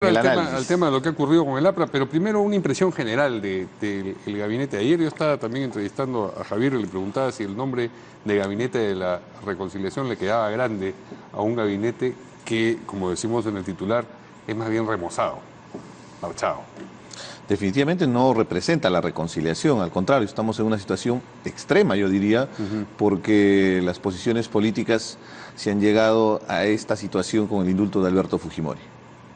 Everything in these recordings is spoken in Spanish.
el al tema análisis. de lo que ha ocurrido con el APRA, pero primero una impresión general del gabinete. Ayer yo estaba también entrevistando a Javier y le preguntaba si el nombre de Gabinete de la Reconciliación le quedaba grande a un gabinete que, como decimos en el titular, es más bien remozado, marchado. Definitivamente no representa la reconciliación, al contrario, estamos en una situación extrema, yo diría, porque las posiciones políticas se han llegado a esta situación con el indulto de Alberto Fujimori.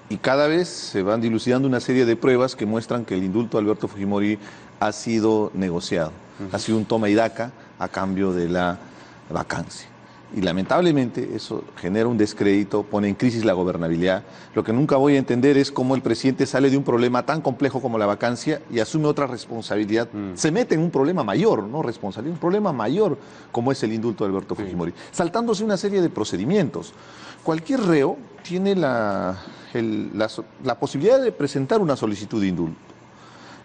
Y cada vez se van dilucidando una serie de pruebas que muestran que el indulto de Alberto Fujimori ha sido negociado, ha sido un toma y daca a cambio de la vacancia. Y lamentablemente eso genera un descrédito, pone en crisis la gobernabilidad. Lo que nunca voy a entender es cómo el presidente sale de un problema tan complejo como la vacancia y asume otra responsabilidad. Se mete en un problema mayor, no responsabilidad, un problema mayor como es el indulto de Alberto Fujimori, saltándose una serie de procedimientos. Cualquier reo tiene la posibilidad de presentar una solicitud de indulto.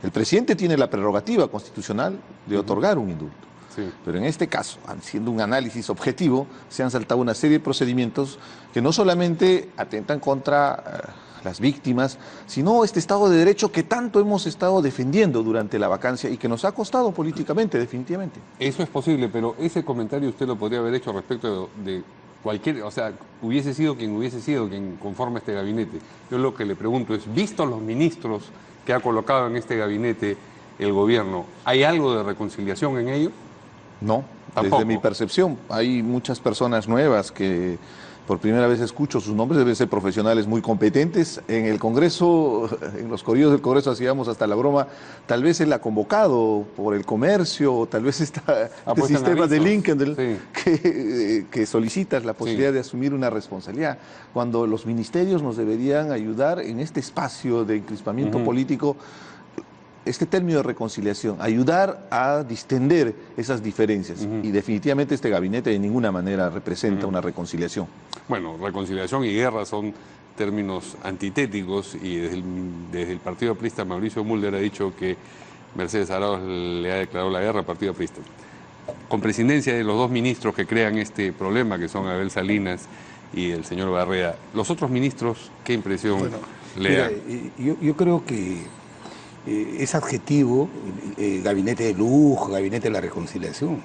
El presidente tiene la prerrogativa constitucional de otorgar un indulto. Sí. Pero en este caso, haciendo un análisis objetivo, se han saltado una serie de procedimientos que no solamente atentan contra las víctimas, sino este Estado de Derecho que tanto hemos estado defendiendo durante la vacancia y que nos ha costado políticamente, definitivamente. Eso es posible, pero ese comentario usted lo podría haber hecho respecto de cualquier, o sea, hubiese sido quien conforma este gabinete. Yo lo que le pregunto es, visto los ministros que ha colocado en este gabinete el gobierno, ¿hay algo de reconciliación en ello? No, Tampoco. desde mi percepción. Hay muchas personas nuevas que por primera vez escucho sus nombres, deben ser profesionales muy competentes. En el Congreso, en los corridos del Congreso hacíamos hasta la broma, tal vez él ha convocado por el comercio, o tal vez este sistema de LinkedIn sí. que solicita la posibilidad Sí. de asumir una responsabilidad, cuando los ministerios nos deberían ayudar en este espacio de encrispamiento político. Este término de reconciliación, ayudar a distender esas diferencias. Y definitivamente este gabinete de ninguna manera representa una reconciliación. Bueno, reconciliación y guerra son términos antitéticos y desde el Partido Aprista Mauricio Mulder ha dicho que Mercedes Arauz le ha declarado la guerra al Partido Aprista. Con presidencia de los dos ministros que crean este problema, que son Abel Salinas y el señor Barrea, ¿los otros ministros qué impresión le dan? Yo creo que ese adjetivo, gabinete de lujo, gabinete de la reconciliación,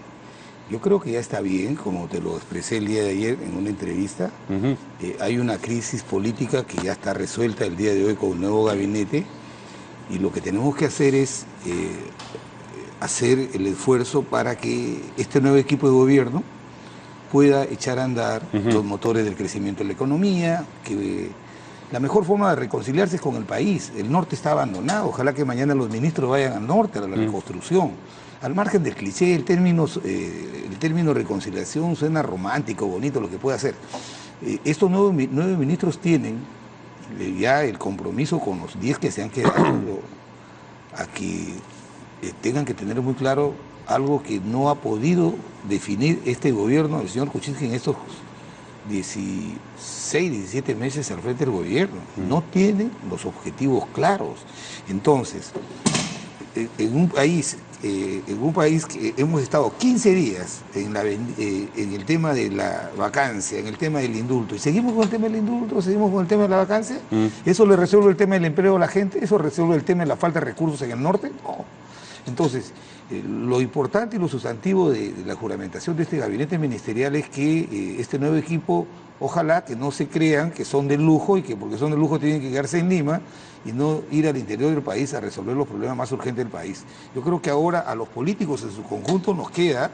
yo creo que ya está bien, como te lo expresé el día de ayer en una entrevista. Hay una crisis política que ya está resuelta el día de hoy con un nuevo gabinete y lo que tenemos que hacer es hacer el esfuerzo para que este nuevo equipo de gobierno pueda echar a andar los motores del crecimiento de la economía, que la mejor forma de reconciliarse es con el país. El norte está abandonado. Ojalá que mañana los ministros vayan al norte, a la reconstrucción. Al margen del cliché, el término reconciliación suena romántico, bonito, lo que puede hacer. Estos nueve ministros tienen ya el compromiso con los 10 que se han quedado a que tengan que tener muy claro algo que no ha podido definir este gobierno del señor Kuczynski en estos 16, 17 meses al frente del gobierno. No tienen los objetivos claros. Entonces, en un país que hemos estado 15 días en el tema de la vacancia, en el tema del indulto, y seguimos con el tema del indulto, seguimos con el tema de la vacancia, ¿eso le resuelve el tema del empleo a la gente? ¿Eso resuelve el tema de la falta de recursos en el norte? No. Entonces, lo importante y lo sustantivo de la juramentación de este gabinete ministerial es que este nuevo equipo, ojalá que no se crean que son de lujo y que porque son de lujo tienen que quedarse en Lima y no ir al interior del país a resolver los problemas más urgentes del país. Yo creo que ahora a los políticos en su conjunto nos queda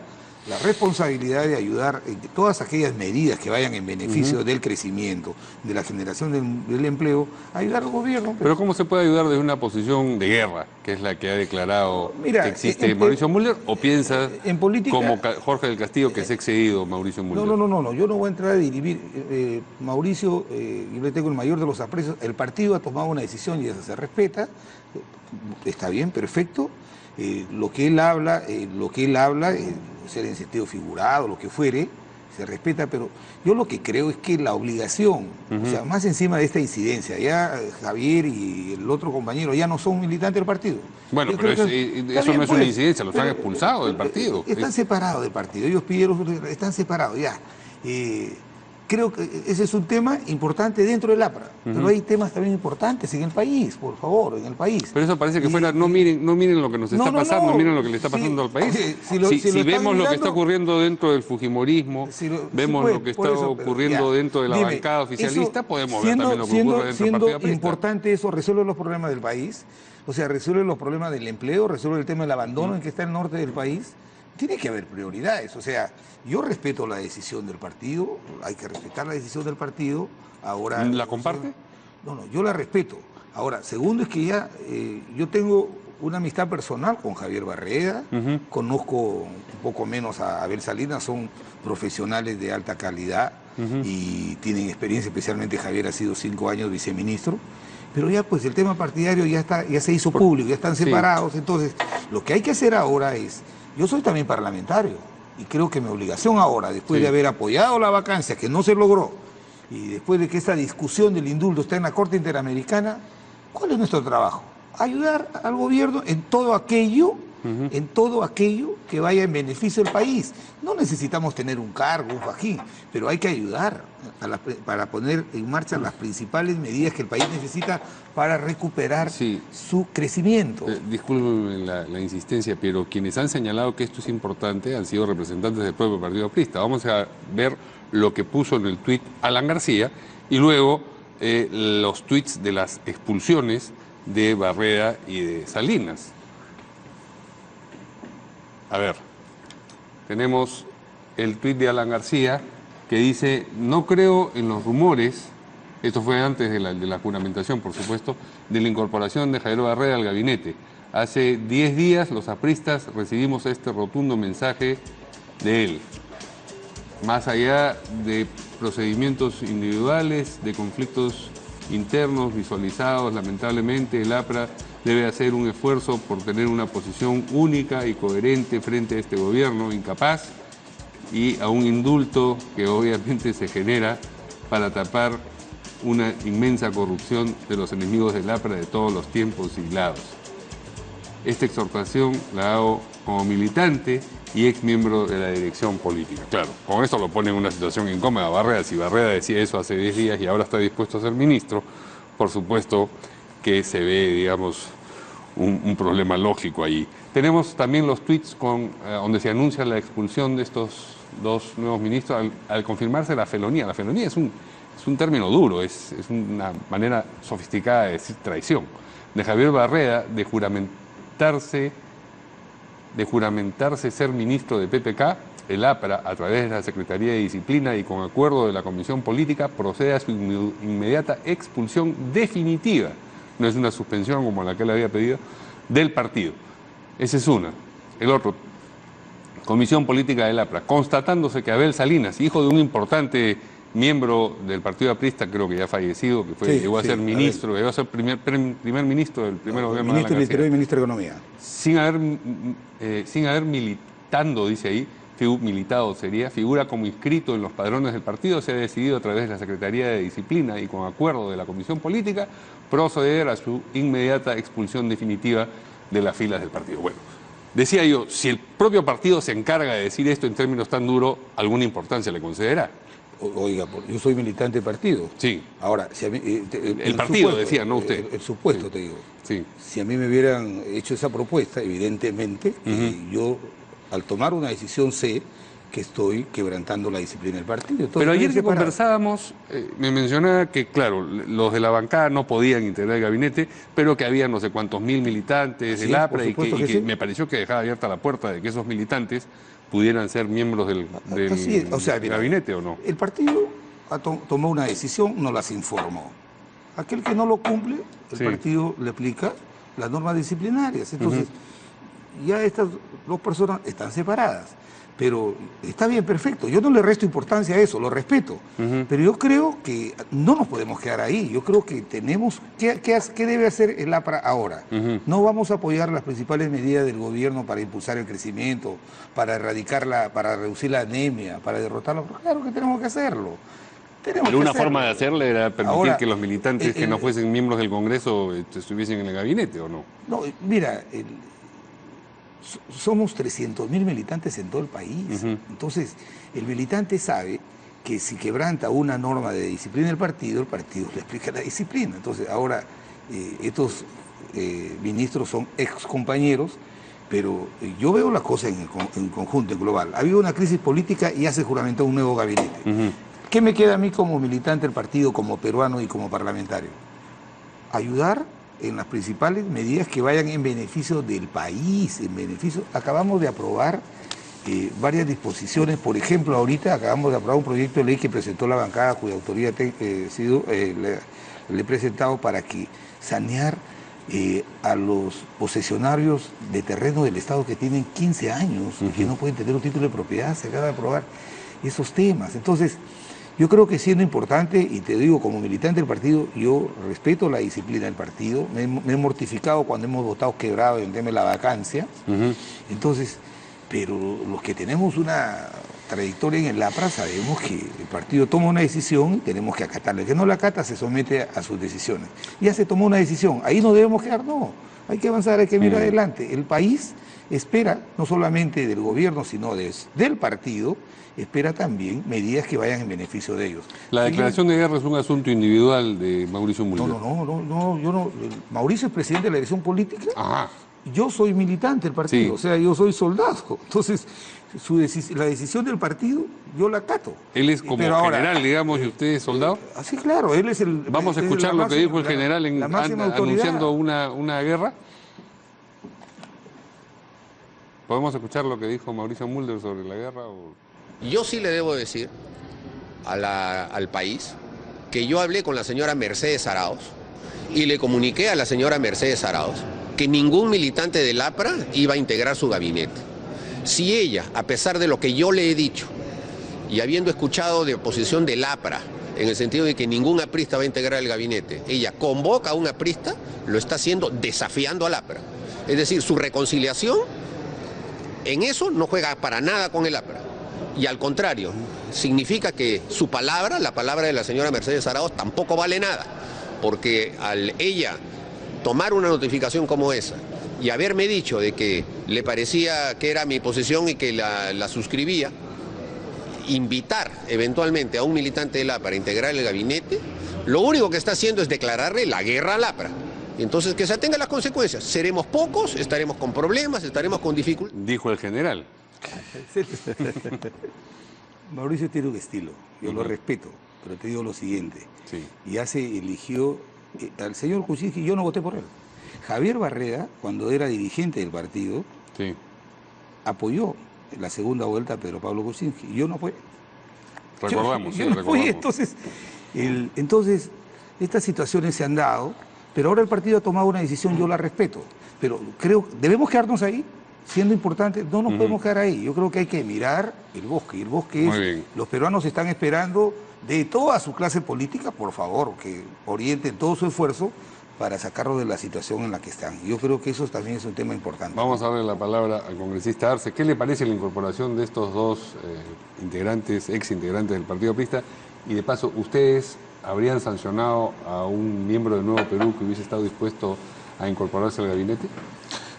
la responsabilidad de ayudar en que todas aquellas medidas que vayan en beneficio del crecimiento, de la generación del empleo, ayudar al gobierno. Pero ¿cómo se puede ayudar desde una posición de guerra, que es la que ha declarado que existe Mauricio Mulder? ¿O piensa en política, como Jorge del Castillo que se ha excedido Mauricio Mulder? No, yo no voy a entrar a dirimir. Mauricio, yo le tengo el mayor de los aprecios. El partido ha tomado una decisión y eso se respeta. Está bien, perfecto. Lo que él habla, sea en sentido figurado, lo que fuere, se respeta, pero yo lo que creo es que la obligación, o sea, más encima de esta incidencia, ya Javier y el otro compañero ya no son militantes del partido. Bueno, pero eso no es una incidencia, los han expulsado del partido. Están separados del partido, ellos pidieron, están separados ya. creo que ese es un tema importante dentro del APRA, pero hay temas también importantes en el país, por favor, en el país. Pero eso parece que fuera, no miren lo que nos está pasando, miren lo que le está pasando al país. Si vemos lo que está ocurriendo dentro del fujimorismo, vemos lo que está ocurriendo dentro de la bancada oficialista, podemos ver también lo que ocurre dentro del Partido Aprista. Importante eso, resuelve los problemas del país, o sea, resuelve los problemas del empleo, resuelve el tema del abandono en que está el norte del país. Tiene que haber prioridades, o sea, yo respeto la decisión del partido, hay que respetar la decisión del partido. Ahora, ¿la comparte? No, yo la respeto. Ahora, segundo es que ya yo tengo una amistad personal con Javier Barreda, conozco un poco menos a Abel Salinas, son profesionales de alta calidad y tienen experiencia, especialmente Javier ha sido 5 años viceministro, pero ya pues el tema partidario ya se hizo público, ya están separados, entonces lo que hay que hacer ahora es, yo soy también parlamentario y creo que mi obligación ahora, después de haber apoyado la vacancia que no se logró y después de que esta discusión del indulto está en la Corte Interamericana, ¿cuál es nuestro trabajo? Ayudar al gobierno en todo aquello que vaya en beneficio del país. No necesitamos tener un cargo, un fajín, pero hay que ayudar para poner en marcha las principales medidas que el país necesita para recuperar su crecimiento. Discúlpenme la insistencia, pero quienes han señalado que esto es importante han sido representantes del propio Partido Aprista. Vamos a ver lo que puso en el tuit Alan García y luego los tuits de las expulsiones de Barreda y de Salinas. A ver, tenemos el tuit de Alan García que dice: no creo en los rumores, esto fue antes de la juramentación, por supuesto, de la incorporación de Javier Barreda al gabinete. Hace 10 días los apristas recibimos este rotundo mensaje de él. Más allá de procedimientos individuales, de conflictos internos visualizados, lamentablemente el APRA debe hacer un esfuerzo por tener una posición única y coherente frente a este gobierno incapaz y a un indulto que obviamente se genera para tapar una inmensa corrupción de los enemigos del APRA de todos los tiempos y lados. Esta exhortación la hago como militante y ex miembro de la dirección política. Claro, con esto lo pone en una situación incómoda Barreda. Si Barreda decía eso hace 10 días y ahora está dispuesto a ser ministro, por supuesto que se ve, digamos, un problema lógico allí. Tenemos también los tweets donde se anuncia la expulsión de estos 2 nuevos ministros al confirmarse la felonía. La felonía es un término duro, es una manera sofisticada de decir traición. De Javier Barreda, de juramentarse ser ministro de PPK, el APRA, a través de la Secretaría de Disciplina y con acuerdo de la Comisión Política, procede a su inmediata expulsión definitiva, no es una suspensión como la que él había pedido, del partido. Ese es una. El otro, Comisión Política del APRA, constatándose que Abel Salinas, hijo de un importante miembro del Partido Aprista, creo que ya fallecido, que llegó a ser ministro, llegó a ser primer ministro del primer gobierno de Ministro del Interior y Ministro de Economía. Sin haber militando, dice ahí, militado sería, figura como inscrito en los padrones del partido, se ha decidido a través de la Secretaría de Disciplina y con acuerdo de la Comisión Política proceder a su inmediata expulsión definitiva de las filas del partido. Bueno, decía yo, si el propio partido se encarga de decir esto en términos tan duros, alguna importancia le concederá. Oiga, yo soy militante del partido. Sí. Ahora, si a mí, el partido supuesto, decía, no usted. El supuesto, te digo. Sí. Si a mí me hubieran hecho esa propuesta, evidentemente, yo al tomar una decisión sé que estoy quebrantando la disciplina del partido. Pero ayer que conversábamos, me mencionaba que, claro, los de la bancada no podían integrar el gabinete, pero que había no sé cuántos mil militantes del APRA y que me pareció que dejaba abierta la puerta de que esos militantes pudieran ser miembros del gabinete, ¿o no? El partido tomó una decisión, no las informó. Aquel que no lo cumple, el partido le aplica las normas disciplinarias. Entonces, ya estas 2 personas están separadas. Pero está bien, perfecto. Yo no le resto importancia a eso, lo respeto. Pero yo creo que no nos podemos quedar ahí. Yo creo que tenemos... ¿Qué debe hacer el APRA ahora? No vamos a apoyar las principales medidas del gobierno para impulsar el crecimiento, para para reducir la anemia, para derrotarlo. Claro que tenemos que hacerlo. Pero una forma de hacerle era permitir que los militantes que no fuesen miembros del Congreso estuviesen en el gabinete, ¿o no? No, mira... somos 300.000 militantes en todo el país. Entonces, el militante sabe que si quebranta una norma de disciplina del partido le aplica la disciplina. Entonces, ahora estos ministros son ex compañeros, pero yo veo las cosas en conjunto, en global. Ha habido una crisis política y ya se juramentó un nuevo gabinete. ¿Qué me queda a mí como militante del partido, como peruano y como parlamentario? Ayudar en las principales medidas que vayan en beneficio del país, en beneficio... Acabamos de aprobar varias disposiciones, por ejemplo, ahorita acabamos de aprobar un proyecto de ley que presentó la bancada, cuya autoría le he presentado para que sanear a los posesionarios de terreno del Estado que tienen 15 años y que no pueden tener un título de propiedad. Se acaba de aprobar esos temas. Entonces, yo creo que siendo importante, y te digo como militante del partido, yo respeto la disciplina del partido, me he mortificado cuando hemos votado quebrado en el tema de la vacancia. Entonces, pero los que tenemos una trayectoria en el APRA sabemos que el partido toma una decisión y tenemos que acatarla. El que no la acata se somete a sus decisiones. Ya se tomó una decisión, ahí no debemos quedar, no. Hay que avanzar, hay que mirar adelante. El país espera, no solamente del gobierno, sino del partido, espera también medidas que vayan en beneficio de ellos. La declaración de guerra es un asunto individual de Mauricio Mulder. No, yo no. Mauricio es presidente de la elección política. Ajá. Yo soy militante del partido, Sí. o sea, yo soy soldado. Entonces, la decisión del partido, yo la acato. Él es como general, digamos, y usted es soldado. Así, claro, él es el... Vamos a escuchar lo que dijo el general anunciando una guerra. ¿Podemos escuchar lo que dijo Mauricio Mulder sobre la guerra? Yo sí le debo decir al país que yo hablé con la señora Mercedes Arauz y le comuniqué a la señora Mercedes Arauz que ningún militante del APRA iba a integrar su gabinete. Si ella, a pesar de lo que yo le he dicho y habiendo escuchado de oposición del APRA, en el sentido de que ningún aprista va a integrar el gabinete, ella convoca a un aprista, lo está haciendo desafiando al APRA. Es decir, su reconciliación en eso no juega para nada con el APRA. Y al contrario, significa que su palabra, la palabra de la señora Mercedes Arauz, tampoco vale nada. Porque al ella tomar una notificación como esa y haberme dicho de que le parecía que era mi posición y que la suscribía, invitar eventualmente a un militante del APRA a integrar el gabinete, lo único que está haciendo es declararle la guerra al APRA. Entonces, que se atengan las consecuencias. Seremos pocos, estaremos con problemas, estaremos con dificultades. Dijo el general. Mauricio tiene un estilo, yo lo respeto, pero te digo lo siguiente. Sí. Ya se eligió al señor Kuczynski, yo no voté por él. Javier Barreda, cuando era dirigente del partido, Sí. apoyó en la segunda vuelta a Pedro Pablo Kuczynski. Yo no fue. Recordamos, yo sí, no fui. recordamos. Entonces, estas situaciones se han dado, pero ahora el partido ha tomado una decisión, yo la respeto. Pero creo, debemos quedarnos ahí, siendo importante, no nos podemos quedar ahí. Yo creo que hay que mirar el bosque. Y el bosque Muy es, bien. los peruanos están esperando de toda su clase política, por favor, que orienten todo su esfuerzo para sacarlo de la situación en la que están. Yo creo que eso también es un tema importante. Vamos a darle la palabra al congresista Arce. ¿Qué le parece la incorporación de estos dos integrantes, ex integrantes del Partido Aprista? Y de paso, ¿ustedes habrían sancionado a un miembro de Nuevo Perú que hubiese estado dispuesto a incorporarse al gabinete?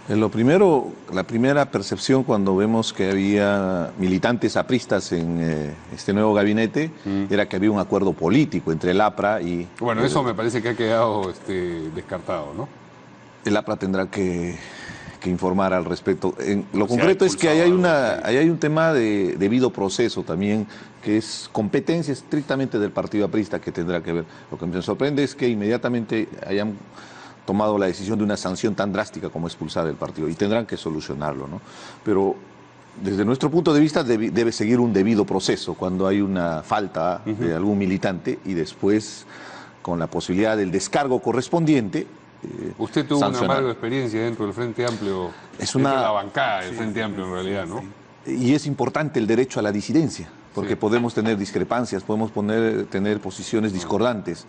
Lo primero, la primera percepción cuando vemos que había militantes apristas en este nuevo gabinete era que había un acuerdo político entre el APRA y... Bueno, eso me parece que ha quedado descartado, ¿no? El APRA tendrá que informar al respecto. Lo O sea, concreto es que ahí impulsado, hay un tema de debido proceso también, que es competencia estrictamente del partido aprista que tendrá que ver. Lo que me sorprende es que inmediatamente hayan tomado la decisión de una sanción tan drástica como expulsar del partido y tendrán que solucionarlo, ¿no? Pero desde nuestro punto de vista debe seguir un debido proceso cuando hay una falta de algún militante y después con la posibilidad del descargo correspondiente. Usted tuvo sancionar. una amarga experiencia dentro del Frente Amplio, Es dentro una- de la bancada del Frente Amplio en realidad, ¿no? Y es importante el derecho a la disidencia, porque Sí. podemos tener discrepancias, podemos tener posiciones discordantes,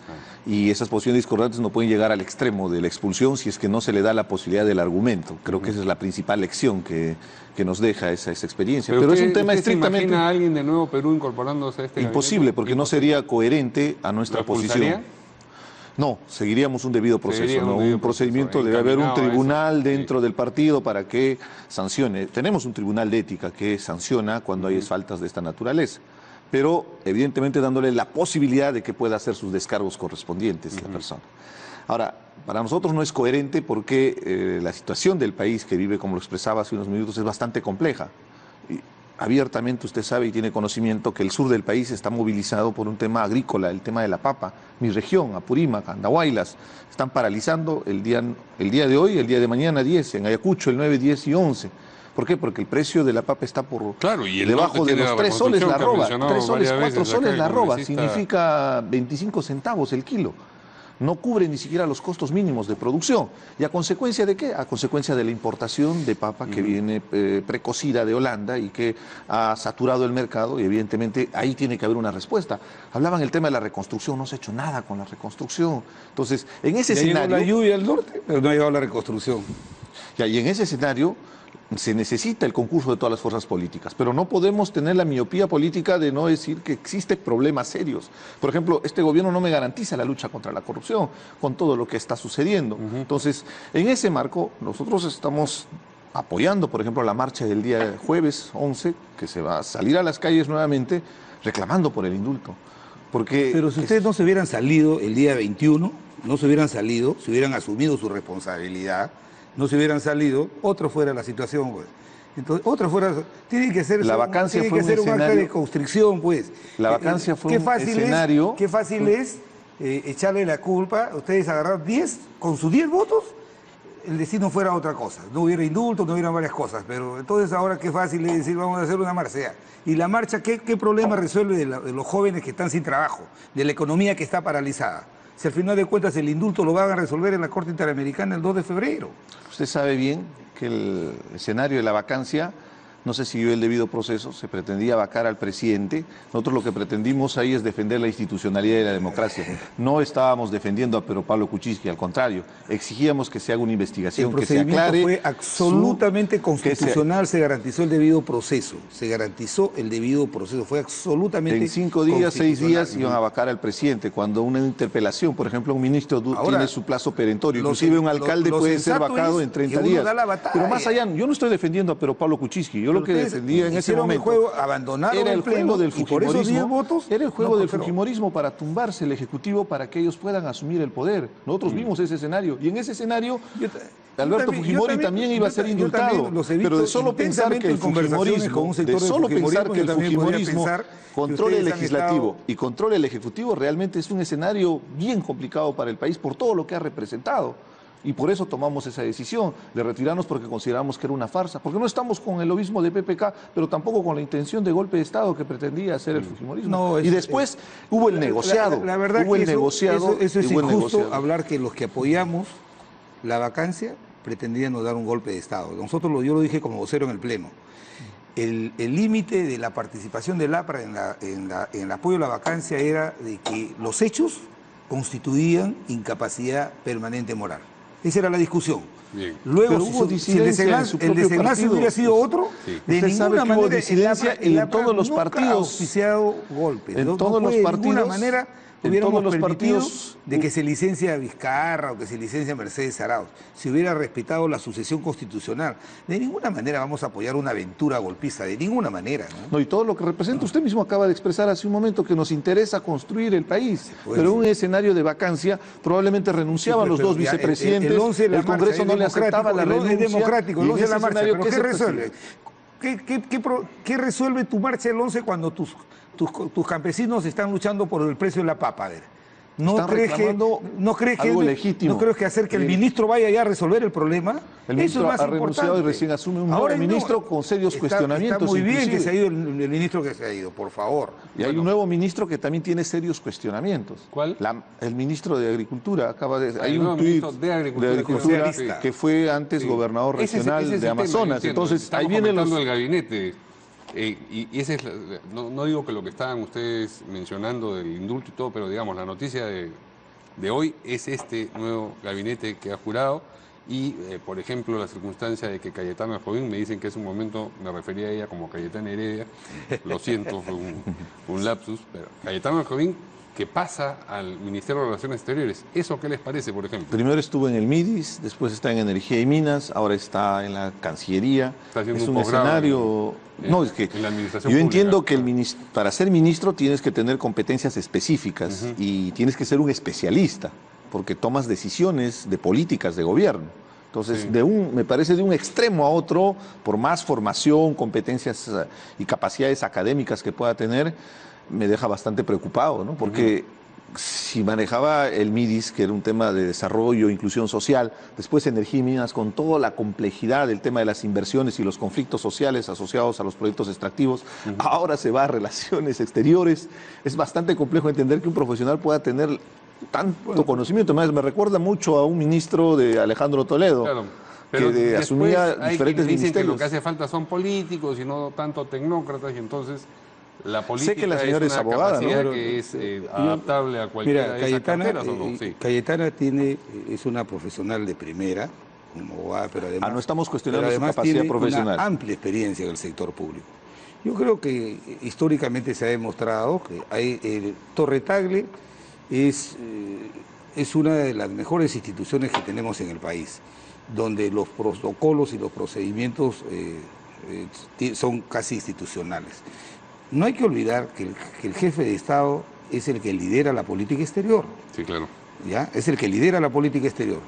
y esas posiciones discordantes no pueden llegar al extremo de la expulsión si es que no se le da la posibilidad del argumento. Creo que esa es la principal lección que nos deja esa experiencia. Pero es un tema ¿usted se estrictamente imagina a alguien de Nuevo Perú incorporándose a este imposible, gabinete? porque no sería coherente a nuestra ¿Lo expulsaría? posición. No, seguiríamos un debido proceso, Seguiría un ¿no? debido Un procedimiento, proceso, debe haber un encaminado a tribunal eso, dentro del partido para que sancione. Tenemos un tribunal de ética que sanciona cuando hay faltas de esta naturaleza, pero evidentemente dándole la posibilidad de que pueda hacer sus descargos correspondientes la persona. Ahora, para nosotros no es coherente porque la situación del país que vive, como lo expresaba hace unos minutos, es bastante compleja. Y abiertamente usted sabe y tiene conocimiento que el sur del país está movilizado por un tema agrícola, el tema de la papa. Mi región, Apurímac, Andahuaylas, están paralizando el día de hoy, el día de mañana 10, en Ayacucho el 9, 10 y 11. ¿Por qué? Porque el precio de la papa está por debajo de los 3 soles la arroba. 3 soles, 4 soles la arroba, significa 25 centavos el kilo. No cubre ni siquiera los costos mínimos de producción. ¿Y a consecuencia de qué? A consecuencia de la importación de papa que viene precocida de Holanda y que ha saturado el mercado, y evidentemente ahí tiene que haber una respuesta. Hablaban el tema de la reconstrucción, no se ha hecho nada con la reconstrucción. Entonces, en ese escenario... Llegó la lluvia al norte, pero no ha llegado la reconstrucción. Y en ese escenario se necesita el concurso de todas las fuerzas políticas, pero no podemos tener la miopía política de no decir que existen problemas serios. Por ejemplo, este gobierno no me garantiza la lucha contra la corrupción, con todo lo que está sucediendo. Entonces, en ese marco, nosotros estamos apoyando, por ejemplo, la marcha del día jueves 11, que se va a salir a las calles nuevamente, reclamando por el indulto. Pero si ustedes no se hubieran salido el día 21, no se hubieran salido, si hubieran asumido su responsabilidad, no se hubieran salido, otro fuera la situación, pues. Entonces, otro fuera, tiene que ser, la vacancia tiene fue que ser un acta de constricción, pues. La vacancia fue un escenario. Qué fácil es echarle la culpa, ustedes agarraron 10, con sus 10 votos, el destino fuera otra cosa. No hubiera indulto, no hubieran varias cosas, pero entonces ahora qué fácil es decir, vamos a hacer una marcha. Y la marcha, ¿qué problema resuelve de los jóvenes que están sin trabajo, de la economía que está paralizada? Si al final de cuentas el indulto lo van a resolver en la Corte Interamericana el 2 de febrero. Usted sabe bien que el escenario de la vacancia no se siguió el debido proceso, se pretendía vacar al presidente. Nosotros lo que pretendimos ahí es defender la institucionalidad y la democracia. No estábamos defendiendo a Pedro Pablo Kuczynski, al contrario, exigíamos que se haga una investigación, que se aclare. El procedimiento fue absolutamente constitucional, se garantizó el debido proceso, fue absolutamente en 5 días, 6 días iban a vacar al presidente, cuando una interpelación, por ejemplo, un ministro tiene su plazo perentorio, inclusive un alcalde puede ser vacado en 30 días. Pero más allá, yo no estoy defendiendo a Pedro Pablo Kuczynski, yo lo que defendía en ese momento era el juego del fujimorismo, era el juego del fujimorismo para tumbarse el Ejecutivo para que ellos puedan asumir el poder. Nosotros vimos ese escenario, y en ese escenario Alberto Fujimori también iba a ser indultado, pero de solo pensar que el fujimorismo controle el legislativo y controle el ejecutivo realmente es un escenario bien complicado para el país por todo lo que ha representado. Y por eso tomamos esa decisión de retirarnos, porque consideramos que era una farsa, porque no estamos con el lobismo de PPK, pero tampoco con la intención de golpe de Estado que pretendía hacer el fujimorismo. Y después hubo el negociado. La verdad que eso es injusto, hablar que los que apoyamos la vacancia pretendían dar un golpe de Estado. Nosotros, yo lo dije como vocero en el Pleno. El límite de la participación del APRA en el apoyo a la vacancia era de que los hechos constituían incapacidad permanente moral. Esa era la discusión. Bien. Luego, si el desenlace hubiera sido otro, de ninguna manera hubo disidencia y en todos los partidos ha auspiciado golpes. En todos los partidos, de ninguna manera hubiéramos permitido de que se licencie a Vizcarra o que se licencie a Mercedes Arauz. Si hubiera respetado la sucesión constitucional, de ninguna manera vamos a apoyar una aventura golpista, de ninguna manera. No, y todo lo que representa, usted mismo acaba de expresar hace un momento que nos interesa construir el país, pero en un escenario de vacancia probabmente renunciaban los dos vicepresidentes, el Congreso no le aceptaba la renuncia. Es democrático, el 11 de la marcha, pero ¿qué resuelve? ¿Qué resuelve tu marcha el 11 cuando tus campesinos están luchando por el precio de la papa? A ver, ¿No crees que hacer que el ministro vaya ya a resolver el problema? El ministro ha renunciado y recién asume un nuevo ministro con serios cuestionamientos. Está muy bien que se ha ido el ministro que se ha ido, por favor. Y hay un nuevo ministro que también tiene serios cuestionamientos. ¿Cuál? El ministro de Agricultura. Hay un tuit de Agricultura que fue antes gobernador regional de Amazonas. Entonces, ahí viene el gabinete. Y ese es, no digo que lo que estaban ustedes mencionando del indulto y todo, pero digamos, la noticia de hoy es este nuevo gabinete que ha jurado y, por ejemplo, la circunstancia de que Cayetana Jovín, me dicen que es un momento, me refería a ella como Cayetana Heredia, lo siento, fue un lapsus, pero Cayetana Jovín que pasa al Ministerio de Relaciones Exteriores. ¿Eso qué les parece, por ejemplo? Primero estuvo en el MIDIS, después está en Energía y Minas, ahora está en la Cancillería. Está haciendo es un un posgrado escenario... No, es que en la administración yo pública. entiendo que para ser ministro tienes que tener competencias específicas y tienes que ser un especialista, porque tomas decisiones de políticas de gobierno. Entonces, Sí. me parece de un extremo a otro, por más formación, competencias y capacidades académicas que pueda tener, me deja bastante preocupado, ¿no? Porque si manejaba el MIDIS, que era un tema de desarrollo, inclusión social, después Energía y Minas, con toda la complejidad del tema de las inversiones y los conflictos sociales asociados a los proyectos extractivos, ahora se va a relaciones exteriores. Es bastante complejo entender que un profesional pueda tener tanto conocimiento. Más me recuerda mucho a un ministro de Alejandro Toledo, Claro, pero que asumía hay diferentes quienes dicen que ministerios. lo que hace falta son políticos y no tanto tecnócratas, y entonces la política Sé que la señora es es una abogada, capacidad ¿no? que es adaptable a cualquiera de esas carteras, ¿o no? Sí. Cayetana es una profesional de primera, como abogada, pero además, no estamos cuestionando su además capacidad tiene profesional. una amplia experiencia en el sector público. Yo creo que históricamente se ha demostrado que Torre Tagle es una de las mejores instituciones que tenemos en el país, donde los protocolos y los procedimientos son casi institucionales. No hay que olvidar que el jefe de Estado es el que lidera la política exterior, Sí, claro. ¿ya? Es el que lidera la política exterior.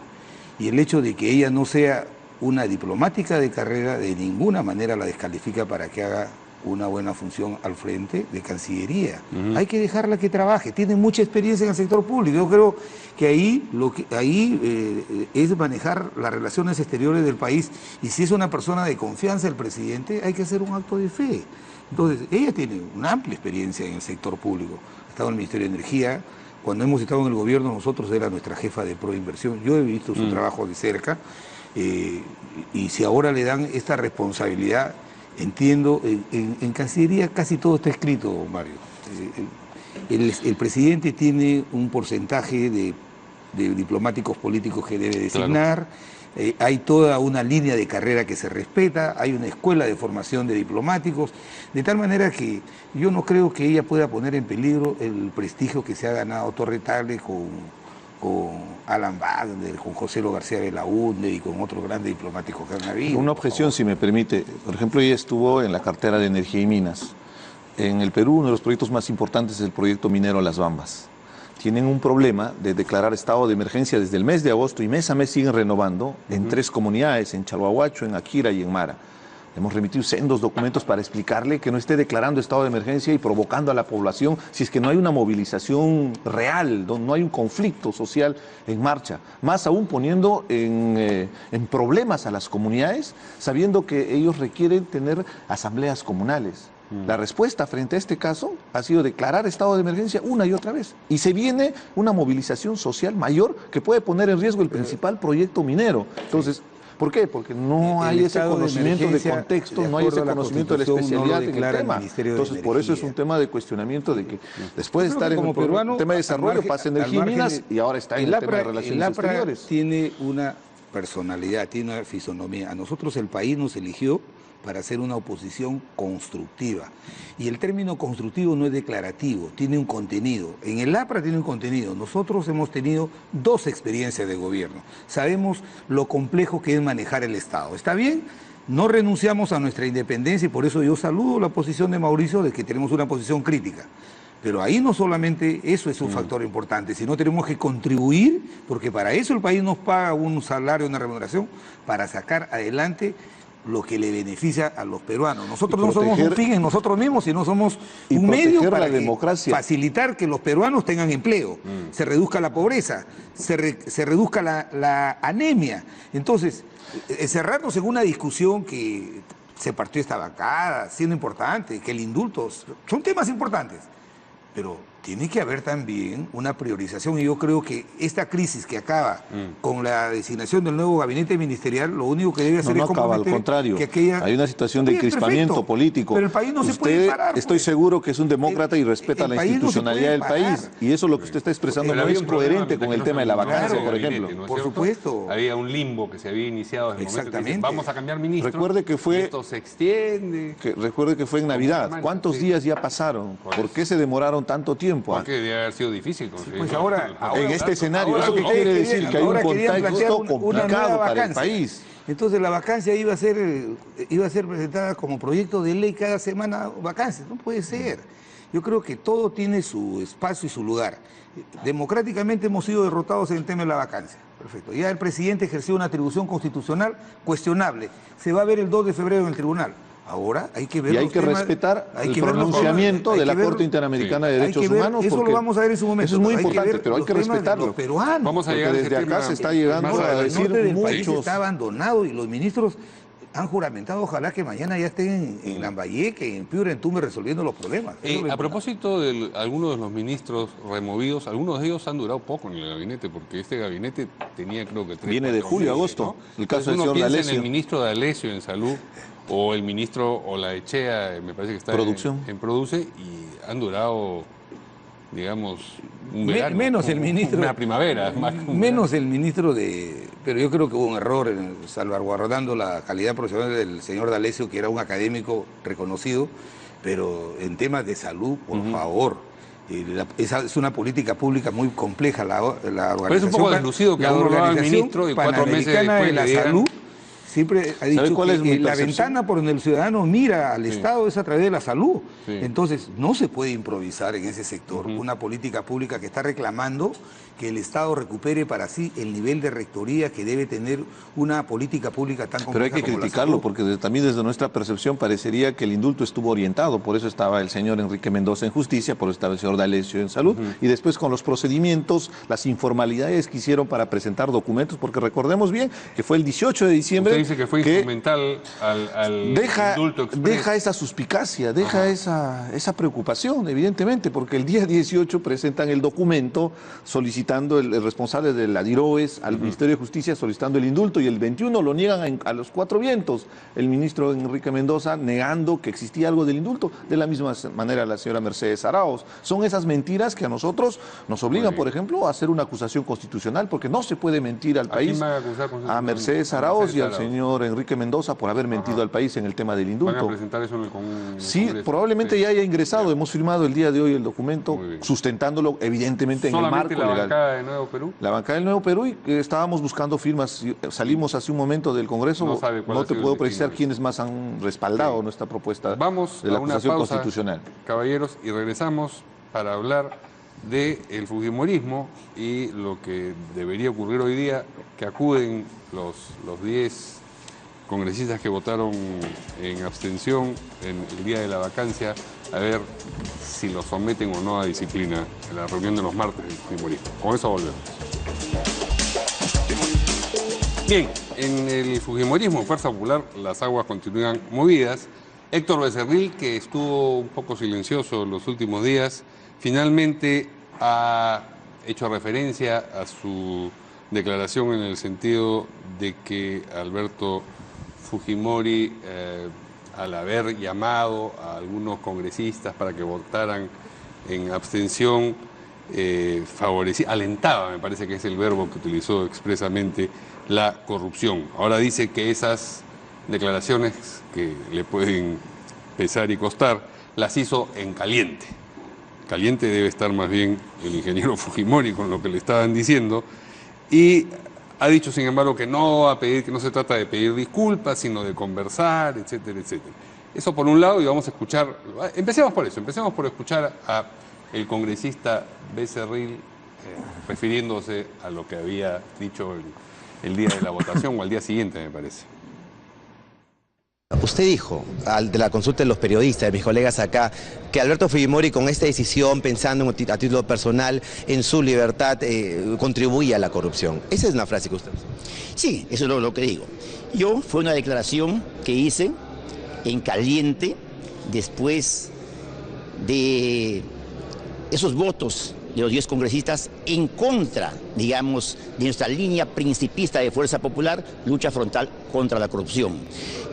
Y el hecho de que ella no sea una diplomática de carrera, de ninguna manera la descalifica para que haga una buena función al frente de Cancillería. Hay que dejarla que trabaje, tiene mucha experiencia en el sector público. Yo creo que ahí es manejar las relaciones exteriores del país, y si es una persona de confianza del presidente, hay que hacer un acto de fe. Entonces, ella tiene una amplia experiencia en el sector público. Ha estado en el Ministerio de Energía. Cuando hemos estado en el gobierno, nosotros era nuestra jefa de Proinversión. Yo he visto su trabajo de cerca, y si ahora le dan esta responsabilidad, entiendo, en Cancillería casi todo está escrito, Mario. El presidente tiene un porcentaje de diplomáticos políticos que debe designar. Claro. Hay toda una línea de carrera que se respeta, hay una escuela de formación de diplomáticos, de tal manera que yo no creo que ella pueda poner en peligro el prestigio que se ha ganado Torre Tagle con Alan Wagner, con José Lo García Belaúnde y con otros grandes diplomáticos que han habido. Una objeción, si me permite. Por ejemplo, ella estuvo en la cartera de Energía y Minas. En el Perú, uno de los proyectos más importantes es el proyecto minero Las Bambas. Tienen un problema de declarar estado de emergencia desde el mes de agosto, y mes a mes siguen renovando en 3 comunidades, en Chalhuahuacho, en Akira y en Mara. Hemos remitido sendos documentos para explicarle que no esté declarando estado de emergencia y provocando a la población si es que no hay una movilización real, donde no hay un conflicto social en marcha. Más aún poniendo en problemas a las comunidades, sabiendo que ellos requieren tener asambleas comunales. La respuesta frente a este caso ha sido declarar estado de emergencia una y otra vez. Y se viene una movilización social mayor que puede poner en riesgo el principal proyecto minero. Entonces, ¿por qué? Porque no hay ese conocimiento de contexto, no hay ese conocimiento de la especialidad en el tema. Entonces, por eso es un tema de cuestionamiento de que después de estar en el tema de desarrollo pasa Energía y Minas y ahora está en el tema de relaciones exteriores. Tiene una personalidad, tiene una fisonomía. A nosotros el país nos eligió para hacer una oposición constructiva. Y el término constructivo no es declarativo, tiene un contenido. En el APRA tiene un contenido. Nosotros hemos tenido 2 experiencias de gobierno. Sabemos lo complejo que es manejar el Estado. ¿Está bien? No renunciamos a nuestra independencia, y por eso yo saludo la posición de Mauricio de que tenemos una posición crítica. Pero ahí no solamente eso es un factor importante, sino tenemos que contribuir, porque para eso el país nos paga un salario, una remuneración, para sacar adelante lo que le beneficia a los peruanos. Nosotros no somos un fin en nosotros mismos, sino somos un medio para facilitar que los peruanos tengan empleo, se reduzca la pobreza, se reduzca la anemia. Entonces, cerrarnos en una discusión que se partió esta bancada, siendo importante, que el indulto, son temas importantes, pero tiene que haber también una priorización, y yo creo que esta crisis que acaba con la designación del nuevo gabinete ministerial, lo único que debe hacer es comprometer, al contrario, que aquella... hay una situación de encrispamiento político. Pero el país no se puede parar. Estoy seguro que es un demócrata y respeta la institucionalidad del país, y eso lo que usted está expresando no es coherente con el tema de la vacancia, por ejemplo. ¿no es Por cierto? supuesto. Había un limbo que se había iniciado desde el momento que dicen, vamos a cambiar ministro. Recuerde que fue, y esto se extiende. recuerde que fue en Navidad. ¿Cuántos días ya pasaron? ¿Por qué se demoraron tanto tiempo? tiempo. Porque debe haber sido difícil conseguir. Pues ahora En este escenario, ¿eso qué ahora quiere decir? Que hay un ahora querían plantear contexto una nueva complicado para el vacancia. país. Entonces la vacancia iba a ser presentada como proyecto de ley cada semana, vacancias. No puede ser. Yo creo que todo tiene su espacio y su lugar. Democráticamente hemos sido derrotados en el tema de la vacancia. Perfecto. Ya el presidente ejerció una atribución constitucional cuestionable. Se va a ver el 2 de febrero en el tribunal. Ahora hay que ver Y hay los que temas, respetar hay el que ver los pronunciamiento temas, de la hay que ver- Corte Interamericana de hay Derechos que ver, Humanos. eso porque lo vamos a ver en su momento. Eso es muy Hay que importante, ver pero hay los que temas de respetarlo. los peruanos. Vamos a Porque llegar a ese desde acá tema se está llegando más a adelante. El decir norte del país muchos. está abandonado y los ministros han juramentado, ojalá que mañana ya estén en Lambayeque, en Piura, en Tumbes, resolviendo los problemas. Eso es lo A importante. propósito de algunos de los ministros removidos, algunos de ellos han durado poco en el gabinete, porque este gabinete tenía creo que 3, Viene de 4 julio a meses, agosto, ¿no? el caso Entonces del uno señor piensa en D'Alessio. el ministro D'Alessio en salud, o el ministro Olaechea, me parece que está Producción. en Produce, y han durado, digamos, un verano. Menos el ministro. Una primavera, más que un Menos el ministro de. Pero yo creo que hubo un error en salvaguardando la calidad profesional del señor D'Alessio, que era un académico reconocido, pero en temas de salud, por favor. Esa es una política pública muy compleja, la organización. Pero es un poco deslucido que la a uno lo haga el Organización ministro y 4 meses Panamericana después de la le digan- salud siempre ha dicho cuál es mi que la percepción? ventana por donde el ciudadano mira al Sí. Estado es a través de la salud. Sí. Entonces, no se puede improvisar en ese sector una política pública que está reclamando que el Estado recupere para sí el nivel de rectoría que debe tener una política pública tan compleja. Pero hay que como la criticarlo salud. porque también desde nuestra percepción parecería que el indulto estuvo orientado, por eso estaba el señor Enrique Mendoza en justicia, por eso estaba el señor D'Alessio en salud, y después con los procedimientos, las informalidades que hicieron para presentar documentos, porque recordemos bien que fue el 18 de diciembre Usted dice que fue instrumental al indulto express. deja esa suspicacia, deja esa preocupación, evidentemente, porque el día 18 presentan el documento solicitando el responsable de la DIROES al Ministerio de Justicia solicitando el indulto, y el 21 lo niegan a los 4 vientos, el ministro Enrique Mendoza negando que existía algo del indulto, de la misma manera la señora Mercedes Arauz. Son esas mentiras que a nosotros nos obligan, por ejemplo, a hacer una acusación constitucional, porque no se puede mentir al ¿A quién país, van a acusar a constitucionalmente? Mercedes A Arauz y al Mercedes Arauz. señor Enrique Mendoza por haber mentido al país en el tema del ¿Van a indulto. presentar eso en el Sí, Congreso? probablemente Sí. ya haya ingresado. Hemos firmado el día de hoy el documento, Muy bien. sustentándolo evidentemente en el ¿Solamente marco la legal. bancada de Nuevo Perú? La bancada del Nuevo Perú, y que estábamos buscando firmas. Salimos hace un momento del Congreso. No sabe cuál No ha te sido puedo el precisar destino. quiénes más han respaldado nuestra propuesta Vamos de la a una acusación pausa, constitucional. caballeros, y regresamos para hablar del fujimorismo y lo que debería ocurrir hoy día, que acuden los 10 congresistas que votaron en abstención en el día de la vacancia, a ver si los someten o no a disciplina en la reunión de los martes del fujimorismo. Con eso volvemos. Bien, en el fujimorismo, Fuerza Popular, las aguas continúan movidas. Héctor Becerril, que estuvo un poco silencioso en los últimos días, finalmente ha hecho referencia a su declaración en el sentido de que Alberto Fujimori, al haber llamado a algunos congresistas para que votaran en abstención, favorecía, alentaba, me parece que es el verbo que utilizó expresamente, la corrupción. Ahora dice que esas declaraciones que le pueden pesar y costar, las hizo en caliente. Caliente debe estar más bien el ingeniero Fujimori con lo que le estaban diciendo, y ha dicho, sin embargo, que no va a pedir, que no se trata de pedir disculpas, sino de conversar, etcétera, etcétera. Eso por un lado, y vamos a escuchar, empecemos por eso, empecemos por escuchar a el congresista Becerril refiriéndose a lo que había dicho el día de la votación, o al día siguiente, me parece. Usted dijo, de la consulta de los periodistas, de mis colegas acá, que Alberto Fujimori con esta decisión, pensando a título personal en su libertad, contribuía a la corrupción. Esa es una frase que usted usó. Sí, eso es lo que digo. Fue una declaración que hice en caliente después de esos votos de los 10 congresistas en contra, digamos, de nuestra línea principista de Fuerza Popular, lucha frontal contra la corrupción.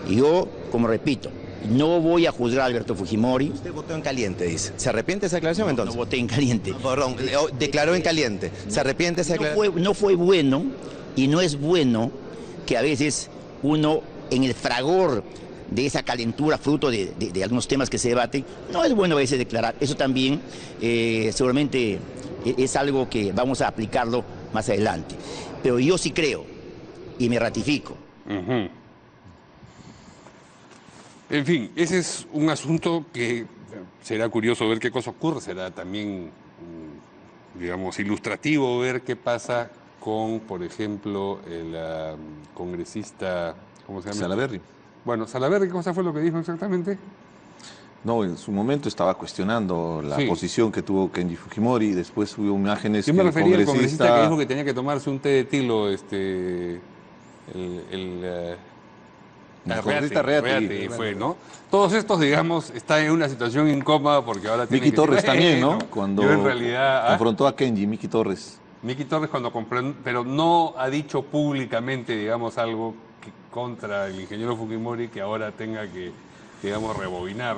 Y yo, como repito, no voy a juzgar a Alberto Fujimori. Usted votó en caliente, dice. ¿Se arrepiente de esa declaración entonces? No voté en caliente. Perdón, declaró en caliente. ¿Se arrepiente de esa declaración? No fue bueno, y no es bueno que a veces uno, en el fragor de esa calentura fruto de algunos temas que se debaten, no es bueno a veces declarar. Eso también seguramente es algo que vamos a aplicarlo más adelante. Pero yo sí creo y me ratifico. En fin, ese es un asunto que será curioso ver qué cosa ocurre, será también, digamos, ilustrativo ver qué pasa con, por ejemplo, el congresista, ¿cómo se llama? Salaverry. Bueno, Salaverry, ¿qué cosa fue lo que dijo exactamente? No, en su momento estaba cuestionando la Sí. posición que tuvo Kenji Fujimori, y después hubo imágenes Yo me que refería al congresista que dijo que tenía que tomarse un té de tilo, el congresista Reati. fue, ¿no? Todos estos, digamos, están en una situación incómoda porque ahora tienen Miki que Torres decir, también, ¿no? bueno, Cuando yo en realidad, confrontó a Kenji, Miki Torres. Miki Torres cuando compró, pero no ha dicho públicamente, digamos, algo contra el ingeniero Fujimori que ahora tenga que, digamos, rebobinar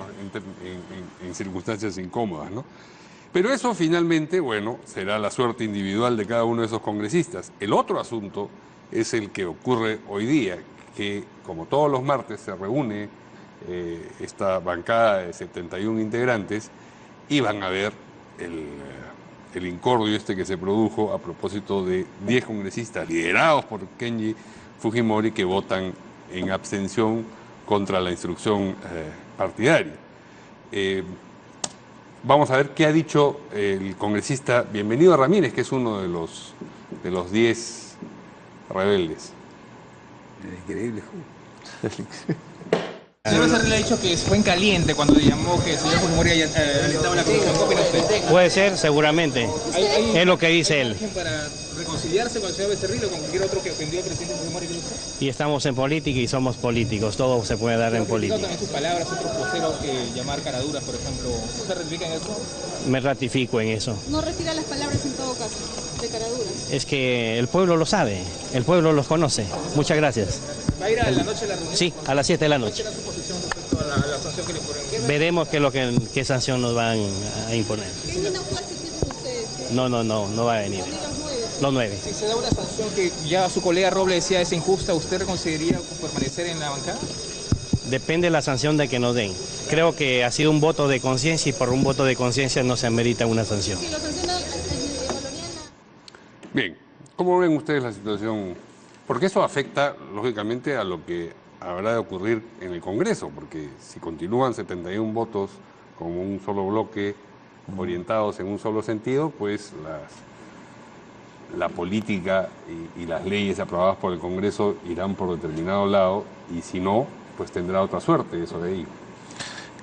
en circunstancias incómodas, ¿no? Pero eso finalmente, bueno, será la suerte individual de cada uno de esos congresistas. El otro asunto es el que ocurre hoy día, que como todos los martes se reúne esta bancada de 71 integrantes y van a ver el incordio este que se produjo a propósito de 10 congresistas liderados por Kenji Fujimori que votan en abstención contra la instrucción partidaria. Vamos a ver qué ha dicho el congresista Bienvenido Ramírez, que es uno de los 10 rebeldes. Increíble. El señor Becerril ha dicho que fue en caliente cuando le llamó que el señor Fujimori haya alentado la corrupción. ¿Qué opina usted? Puede ser, seguramente. Es lo que dice él. ¿Para reconciliarse con el señor Becerril o con cualquier otro que ofendió al presidente Fujimori? Y estamos en política y somos políticos. Todo se puede dar en política. También sus palabras, otros voceros que llamar caraduras, por ejemplo. ¿Usted ratifica en eso? Me ratifico en eso. No retira las palabras en todo caso, de caraduras. Es que el pueblo lo sabe, el pueblo los conoce. Muchas gracias. ¿Va a ir a la noche de la reunión? Sí, a las 7 de la noche. ¿Cuál será su posición respecto a la sanción que le ponen? Veremos qué sanción nos van a imponer. ¿Qué no fue asistir con ustedes? No va a venir. Los 9. Si se da una sanción que ya su colega Robles decía es injusta, ¿usted reconsideraría permanecer en la bancada? Depende de la sanción de que nos den. Creo que ha sido un voto de conciencia y por un voto de conciencia no se amerita una sanción. Si lo sanciona colonial. Bien, ¿cómo ven ustedes la situación? Porque eso afecta, lógicamente, a lo que habrá de ocurrir en el Congreso, porque si continúan 71 votos como un solo bloque, orientados en un solo sentido, pues la política y las leyes aprobadas por el Congreso irán por determinado lado, y si no, pues tendrá otra suerte eso de ahí.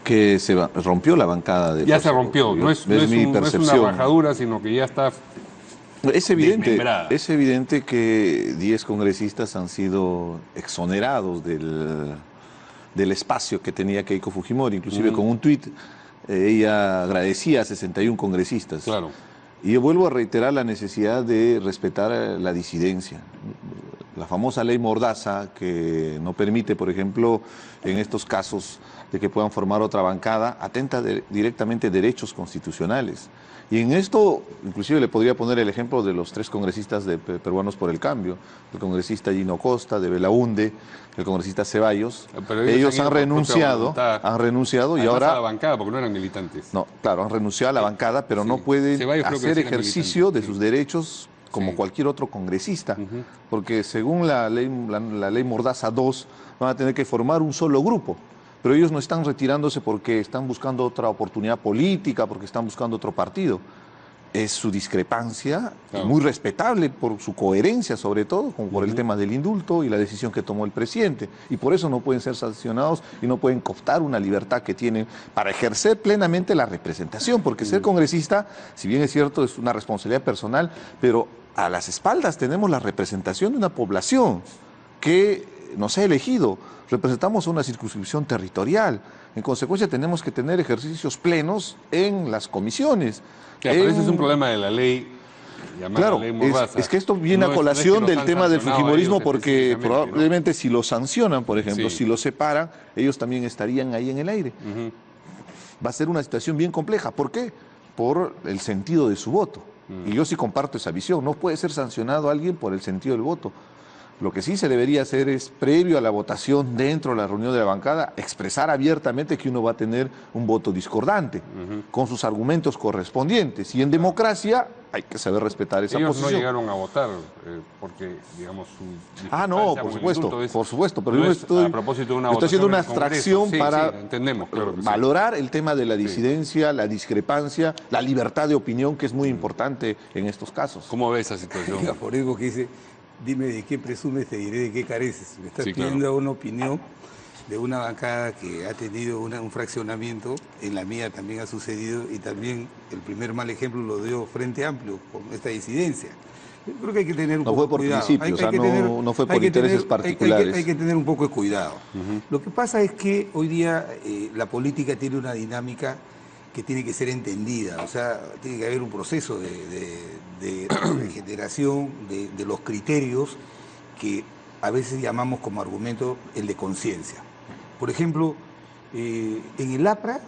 Que rompió la bancada de... Ya se rompió, no es una rajadura, sino que ya está... Es evidente, desmembrada. es evidente que 10 congresistas han sido exonerados del espacio que tenía Keiko Fujimori, inclusive con un tuit ella agradecía a 61 congresistas. Claro. Y yo vuelvo a reiterar la necesidad de respetar la disidencia. La famosa ley Mordaza, que no permite, por ejemplo, en estos casos de que puedan formar otra bancada, atenta directamente derechos constitucionales. Y en esto, inclusive le podría poner el ejemplo de los 3 congresistas de Peruanos por el Cambio, el congresista Gino Costa, de Belaunde, el congresista Ceballos. Pero ellos han ido por renunciado, propia voluntad. y Además, ahora... a la bancada, porque no eran militantes. No, claro, han renunciado a la bancada, pero Sí. no pueden Ceballos creo que hacer sí era ejercicio militante, de sus sí. derechos como Sí. cualquier otro congresista, porque según la ley Mordaza 2 van a tener que formar un solo grupo, pero ellos no están retirándose porque están buscando otra oportunidad política, porque están buscando otro partido. Es su discrepancia, Claro. muy respetable por su coherencia sobre todo, como por el tema del indulto y la decisión que tomó el presidente. Y por eso no pueden ser sancionados y no pueden cooptar una libertad que tienen para ejercer plenamente la representación, porque ser congresista, si bien es cierto, es una responsabilidad personal, pero a las espaldas tenemos la representación de una población que nos ha elegido. Representamos una circunscripción territorial. En consecuencia, tenemos que tener ejercicios plenos en las comisiones. Claro, pero ese es un problema de la ley llamada Claro, ley Mordaza. es que esto viene No a es colación que los del han tema del sancionado a fujimorismo, ellos porque específicamente, probablemente si lo sancionan, por ejemplo, Sí. si lo separan, ellos también estarían ahí en el aire. Ujú. Va a ser una situación bien compleja. ¿Por qué? Por el sentido de su voto. Y yo sí comparto esa visión. No puede ser sancionado alguien por el sentido del voto. Lo que sí se debería hacer es, previo a la votación dentro de la reunión de la bancada, expresar abiertamente que uno va a tener un voto discordante, con sus argumentos correspondientes. Y en democracia hay que saber respetar esa Ellos posición. no llegaron a votar porque, digamos, su No, por supuesto, pero yo estoy, a propósito de una estoy haciendo una votación en el abstracción Congreso. para Sí, entendemos, claro que sí. valorar el tema de la disidencia, la discrepancia, la libertad de opinión, que es muy importante en estos casos. ¿Cómo ves esa situación? Oiga, por eso que dice, dime de qué presumes, te diré de qué careces. Me estás Sí, claro. pidiendo una opinión de una bancada que ha tenido un fraccionamiento, en la mía también ha sucedido, y también el primer mal ejemplo lo dio Frente Amplio con esta disidencia. Yo creo que hay que tener un poco de cuidado. No fue por principios, no fue por intereses particulares. Hay que tener un poco de cuidado. Lo que pasa es que hoy día la política tiene una dinámica que tiene que ser entendida, o sea, tiene que haber un proceso de regeneración de los criterios que a veces llamamos como argumento el de conciencia. Por ejemplo, en el APRA,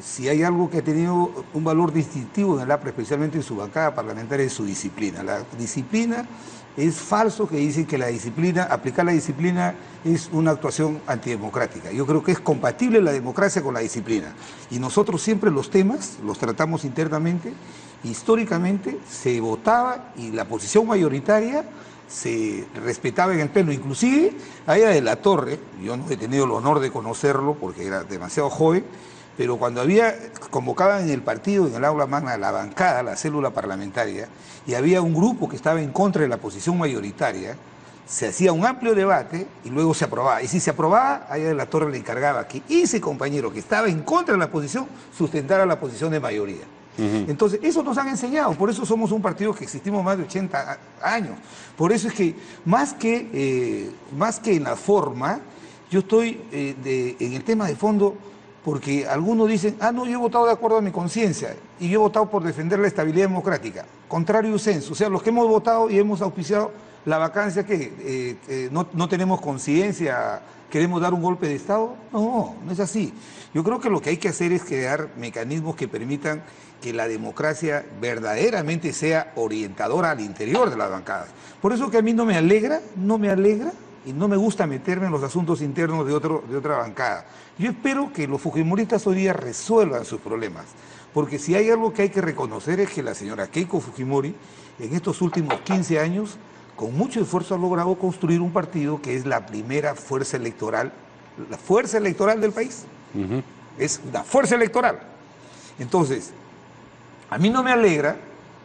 si hay algo que ha tenido un valor distintivo en el APRA, especialmente en su bancada parlamentaria, es su disciplina. La disciplina, es falso que dicen que la disciplina, aplicar la disciplina es una actuación antidemocrática. Yo creo que es compatible la democracia con la disciplina. Y nosotros siempre los temas los tratamos internamente. Históricamente se votaba y la posición mayoritaria se respetaba en el pleno. Inclusive, Aida de la Torre, yo no he tenido el honor de conocerlo porque era demasiado joven, pero cuando convocaban en el partido, en el aula magna, la bancada, la célula parlamentaria, y había un grupo que estaba en contra de la posición mayoritaria, se hacía un amplio debate y luego se aprobaba. Y si se aprobaba, Aida de la Torre le encargaba que ese compañero que estaba en contra de la posición sustentara la posición de mayoría. Entonces, eso nos han enseñado, por eso somos un partido que existimos más de 80 años. Por eso es que, más que en la forma, yo estoy en el tema de fondo, porque algunos dicen, no, yo he votado de acuerdo a mi conciencia, y yo he votado por defender la estabilidad democrática. Contrario sensu, o sea, los que hemos votado y hemos auspiciado la vacancia, que no tenemos conciencia, queremos dar un golpe de Estado. No es así. Yo creo que lo que hay que hacer es crear mecanismos que permitan que la democracia verdaderamente sea orientadora al interior de las bancadas. Por eso que a mí no me alegra y no me gusta meterme en los asuntos internos de otra bancada. Yo espero que los fujimoristas hoy día resuelvan sus problemas, porque si hay algo que hay que reconocer es que la señora Keiko Fujimori en estos últimos 15 años con mucho esfuerzo ha logrado construir un partido que es la primera fuerza electoral del país. Es una fuerza electoral. Entonces, a mí no me alegra,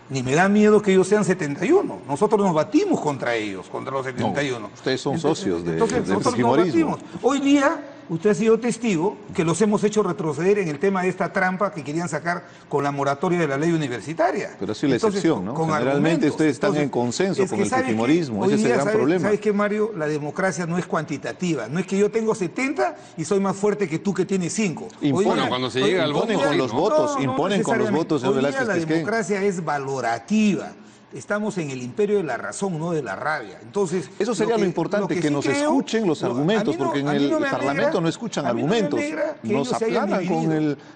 ni me da miedo que ellos sean 71. Nosotros nos batimos contra ellos, contra los 71. No, ustedes son socios del nosotros fujimorismo. nos batimos. Hoy día, usted ha sido testigo que los hemos hecho retroceder en el tema de esta trampa que querían sacar con la moratoria de la ley universitaria. Pero ha sido la excepción, ¿no? Generalmente ustedes están en consenso con el fujimorismo, ese es el gran problema. ¿Sabes qué, Mario? La democracia no es cuantitativa, no es que yo tengo 70 y soy más fuerte que tú que tienes 5. Bueno, cuando se llega al voto, con los votos, imponen con los votos. Hoy día la democracia es valorativa. Estamos en el imperio de la razón, no de la rabia. Entonces, eso sería lo importante, que nos escuchen los argumentos, porque en el Parlamento no escuchan argumentos. Nos aplanan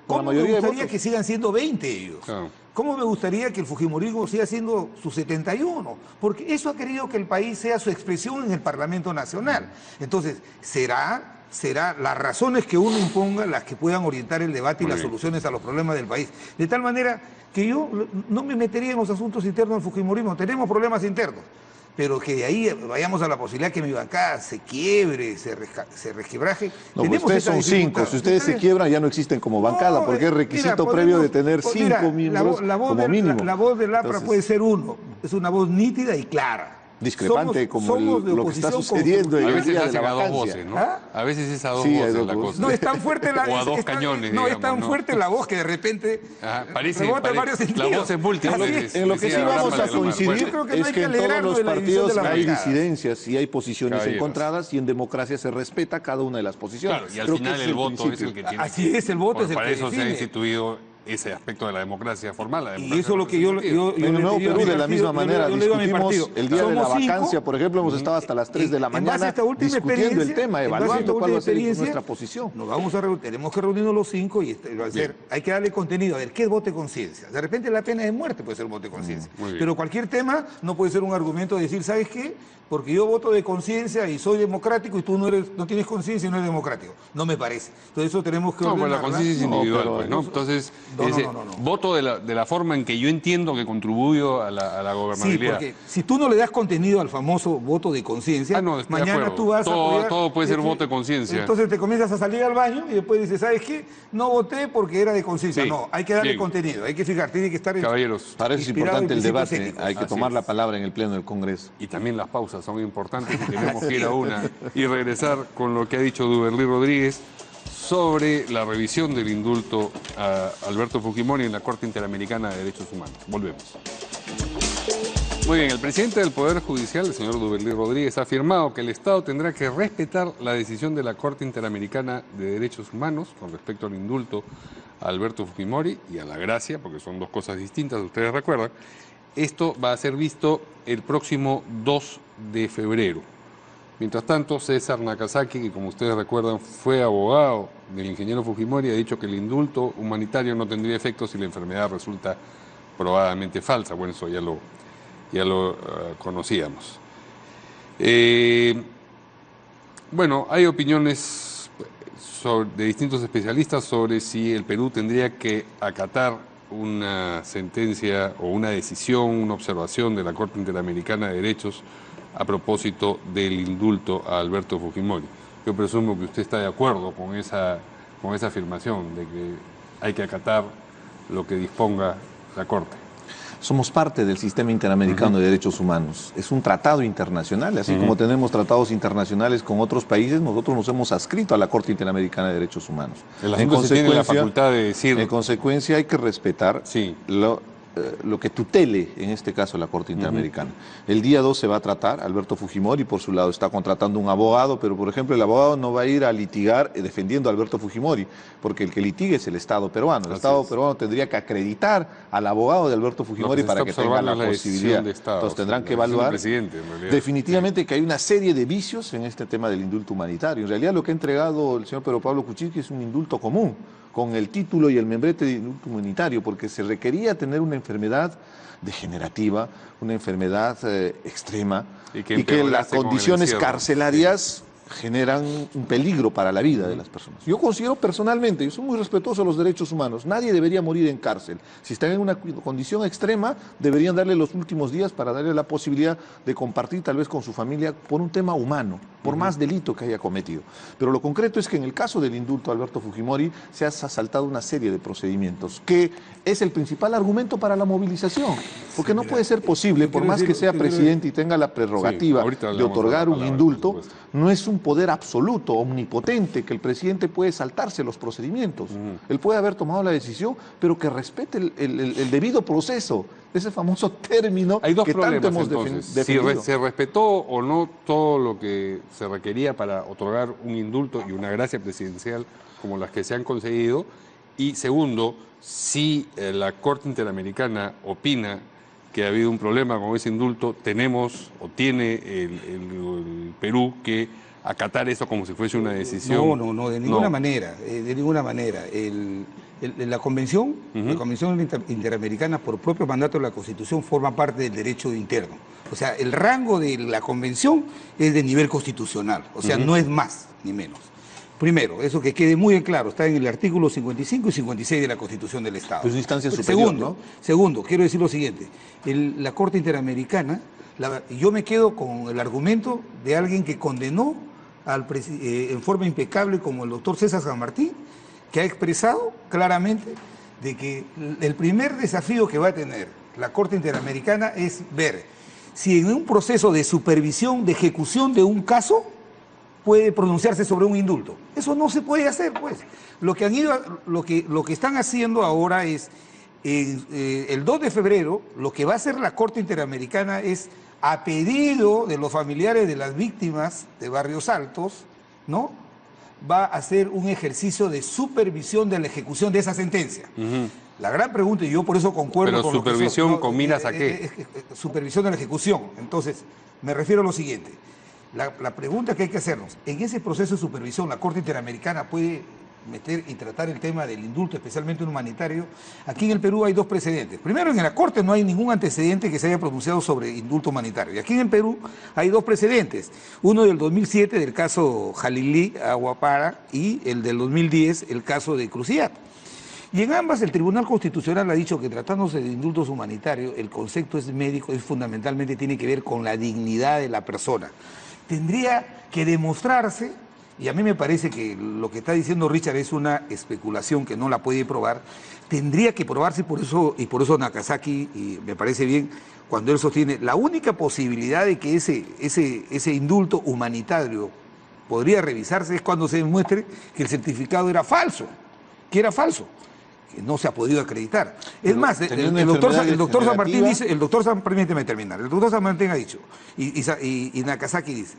con la mayoría de votos. Me gustaría que sigan siendo 20 ellos. Claro. ¿Cómo me gustaría que el fujimorismo siga siendo su 71? Porque eso ha querido que el país sea su expresión en el Parlamento Nacional. Entonces, será las razones que uno imponga las que puedan orientar el debate y las soluciones a los problemas del país. De tal manera que yo no me metería en los asuntos internos del fujimorismo. Tenemos problemas internos, pero que de ahí vayamos a la posibilidad que mi bancada se quiebre, se resquebraje. No, pues ustedes son 5. Si ustedes se quiebran, ya no existen como bancada, porque es requisito previo de tener 5 miembros como mínimo. La voz del APRA puede ser uno. Es una voz nítida y clara. Discrepante lo que está sucediendo en el día de la vacancia. A veces es a dos voces, ¿no? A veces es a dos voces la cosa. No, es tan fuerte la voz. O a dos cañones, no, es tan fuerte la voz que de repente parece varios sentidos. La voz es múltiple. En lo que sí vamos a coincidir es que en todos los partidos hay disidencias y hay posiciones encontradas, y en democracia se respeta cada una de las posiciones. Claro, y al final el voto es el que tiene. Así es, el voto es el que define. Para eso se ha instituido ese aspecto de la democracia formal. La Y democracia eso es lo que yo En le el Nuevo pedí a Perú, mi de la partido, misma manera, yo le digo a mi discutimos partido, el día de la somos cinco, vacancia, por ejemplo, hemos estado hasta las 3 de la en base a mañana esta última discutiendo el experiencia, tema, en base a esta evaluando cuál última va a ser experiencia, nuestra posición. nos vamos a tenemos que reunirnos los 5 y va a ser, hay que darle contenido. A ver, ¿qué es voto de conciencia? De repente la pena de muerte puede ser voto de conciencia. Muy bien. Pero cualquier tema no puede ser un argumento de decir, ¿sabes qué? Porque yo voto de conciencia y soy democrático y tú no tienes conciencia y no eres democrático. No me parece. Entonces eso tenemos que No, pues la ordenarla. conciencia es individual, pero pues, ¿no? Entonces, No, ese no. voto de la forma en que yo entiendo que contribuyó a la Sí, gobernabilidad. porque si tú no le das contenido al famoso voto de conciencia, No, estoy de mañana acuerdo. tú vas a apoyar... Todo puede ser voto de conciencia. Entonces te comienzas a salir al baño y después dices, ¿sabes qué? No voté porque era de conciencia. Sí, No, hay que darle bien. contenido, hay que fijar, tiene que estar... Caballeros, Para eso es inspirado importante en el principios debate, éticos. hay que Así tomar es. la palabra en el Pleno del Congreso. y también las pausas son importantes y tenemos que ir a una y regresar con lo que ha dicho Duberly Rodríguez sobre la revisión del indulto a Alberto Fujimori en la Corte Interamericana de Derechos Humanos. Volvemos. Muy bien, el presidente del Poder Judicial, el señor Duberly Rodríguez, ha afirmado que el Estado tendrá que respetar la decisión de la Corte Interamericana de Derechos Humanos con respecto al indulto a Alberto Fujimori y a la gracia, porque son dos cosas distintas, ustedes recuerdan. Esto va a ser visto el próximo 2 de febrero. Mientras tanto, César Nakazaki, que como ustedes recuerdan fue abogado del ingeniero Fujimori, ha dicho que el indulto humanitario no tendría efecto si la enfermedad resulta probadamente falsa. Bueno, eso ya lo conocíamos. Bueno, hay opiniones de distintos especialistas sobre si el Perú tendría que acatar una sentencia o una decisión, una observación de la Corte Interamericana de Derechos a propósito del indulto a Alberto Fujimori. Yo presumo que usted está de acuerdo con esa afirmación de que hay que acatar lo que disponga la Corte. Somos parte del sistema interamericano de derechos humanos. Es un tratado internacional, así como tenemos tratados internacionales con otros países, nosotros nos hemos adscrito a la Corte Interamericana de Derechos Humanos. El asunto se tiene la facultad de decir... En consecuencia hay que respetar lo que tutele, en este caso, la Corte Interamericana. El día 2 se va a tratar, Alberto Fujimori, por su lado, está contratando un abogado, pero, por ejemplo, el abogado no va a ir a litigar defendiendo a Alberto Fujimori, porque el que litigue es el Estado peruano. El Estado peruano tendría que acreditar al abogado de Alberto Fujimori para que tenga la posibilidad. Entonces tendrán que evaluar definitivamente que hay una serie de vicios en este tema del indulto humanitario. En realidad lo que ha entregado el señor Pedro Pablo Kuczynski es un indulto común, con el título y el membrete de indulto humanitario, porque se requería tener una enfermedad degenerativa, una enfermedad extrema, y que las condiciones carcelarias generan un peligro para la vida de las personas. Yo considero personalmente, yo soy muy respetuoso de los derechos humanos, nadie debería morir en cárcel. Si están en una condición extrema, deberían darle los últimos días para darle la posibilidad de compartir tal vez con su familia por un tema humano, por más delito que haya cometido. Pero lo concreto es que en el caso del indulto a Alberto Fujimori se ha saltado una serie de procedimientos, que es el principal argumento para la movilización, porque no puede ser posible, por más que sea presidente y tenga la prerrogativa de otorgar un indulto, no es un poder absoluto, omnipotente, que el presidente puede saltarse los procedimientos. Él puede haber tomado la decisión, pero que respete el debido proceso, ese famoso término que tanto hemos defendido. Si se respetó o no todo lo que se requería para otorgar un indulto y una gracia presidencial como las que se han conseguido, y segundo, si la Corte Interamericana opina que ha habido un problema con ese indulto, tenemos o tiene el Perú que acatar eso como si fuese una decisión. No, de ninguna manera, de ninguna manera. La Convención Interamericana, por propio mandato de la Constitución, forma parte del derecho interno. O sea, el rango de la Convención es de nivel constitucional, o sea, no es más ni menos. Primero, eso que quede muy en claro, está en el artículo 55 y 56 de la Constitución del Estado. Es una instancia superior, Segundo, quiero decir lo siguiente, la Corte Interamericana, yo me quedo con el argumento de alguien que condenó en forma impecable como el doctor César San Martín, que ha expresado claramente de que el primer desafío que va a tener la Corte Interamericana es ver si en un proceso de supervisión, de ejecución de un caso, puede pronunciarse sobre un indulto. Eso no se puede hacer, pues. Lo que están haciendo ahora es, el 2 de febrero, lo que va a hacer la Corte Interamericana es, a pedido de los familiares de las víctimas de Barrios Altos, va a hacer un ejercicio de supervisión de la ejecución de esa sentencia. La gran pregunta, y yo por eso concuerdo Pero con supervisión lo que con miras a qué. supervisión de la ejecución. Entonces, me refiero a lo siguiente. La pregunta que hay que hacernos, en ese proceso de supervisión, ¿la Corte Interamericana puede meter y tratar el tema del indulto, especialmente un humanitario? Aquí en el Perú hay dos precedentes. Primero, en la Corte no hay ningún antecedente que se haya pronunciado sobre indulto humanitario. Y aquí en el Perú hay dos precedentes. Uno del 2007, del caso Jalilí, Aguapara, y el del 2010, el caso de Cruciat. Y en ambas el Tribunal Constitucional ha dicho que tratándose de indultos humanitarios, el concepto es médico, es fundamentalmente tiene que ver con la dignidad de la persona. Tendría que demostrarse, y a mí me parece que lo que está diciendo Richard es una especulación que no la puede probar, tendría que probarse, y por eso Nakazaki, y me parece bien, cuando él sostiene, la única posibilidad de que ese indulto humanitario podría revisarse es cuando se demuestre que el certificado era falso, que no se ha podido acreditar. Es más, el doctor San Martín dice, permíteme terminar, el doctor San Martín ha dicho, y Nakazaki dice,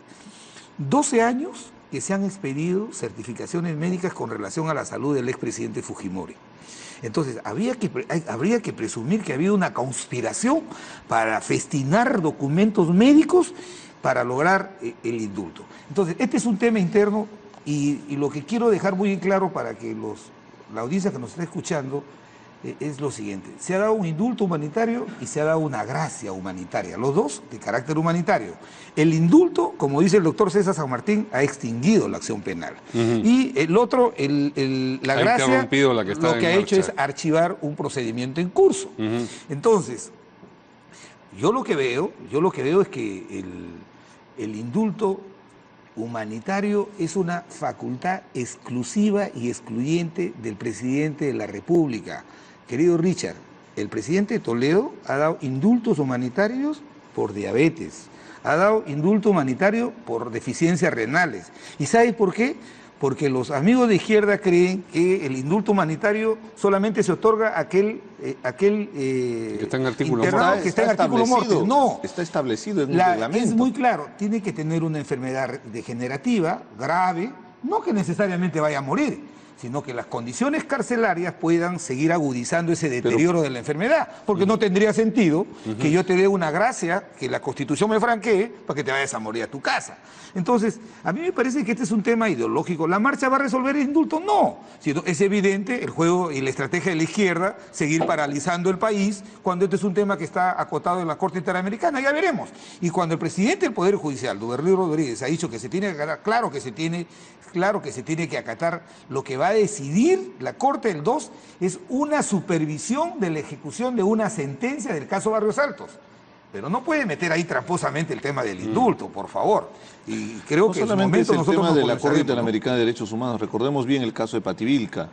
12 años que se han expedido certificaciones médicas con relación a la salud del expresidente Fujimori. Entonces, habría que presumir que había una conspiración para festinar documentos médicos para lograr el indulto. Entonces, este es un tema interno y lo que quiero dejar muy claro para que la audiencia que nos está escuchando es lo siguiente. Se ha dado un indulto humanitario y se ha dado una gracia humanitaria, los dos de carácter humanitario. El indulto, como dice el doctor César San Martín, ha extinguido la acción penal. Y el otro, la gracia, lo que ha hecho es archivar un procedimiento en curso. Entonces, yo lo que veo es que el indulto humanitario es una facultad exclusiva y excluyente del presidente de la República. Querido Richard, el presidente Toledo ha dado indultos humanitarios por diabetes, ha dado indulto humanitario por deficiencias renales. ¿Y sabes por qué? Porque los amigos de izquierda creen que el indulto humanitario solamente se otorga a aquel que está en artículo internado que está en artículo mortis. No, está establecido en un reglamento. Es muy claro, tiene que tener una enfermedad degenerativa grave, no que necesariamente vaya a morir, sino que las condiciones carcelarias puedan seguir agudizando ese deterioro de la enfermedad, porque no tendría sentido que yo te dé una gracia, que la Constitución me franquee, para que te vayas a morir a tu casa. Entonces, a mí me parece que este es un tema ideológico. ¿La marcha va a resolver el indulto? No. Sino es evidente el juego y la estrategia de la izquierda, seguir paralizando el país, cuando este es un tema que está acotado en la Corte Interamericana, ya veremos. Y cuando el presidente del Poder Judicial, Duberly Rodríguez, ha dicho que se tiene que acatar, claro que se tiene que acatar lo que va a decidir la Corte del 2, es una supervisión de la ejecución de una sentencia del caso Barrios Altos. Pero no puede meter ahí tramposamente el tema del indulto, por favor. Y creo que en su momento el nosotros tema de la Corte comenzaremos, Interamericana de Derechos Humanos. Recordemos bien el caso de Pativilca.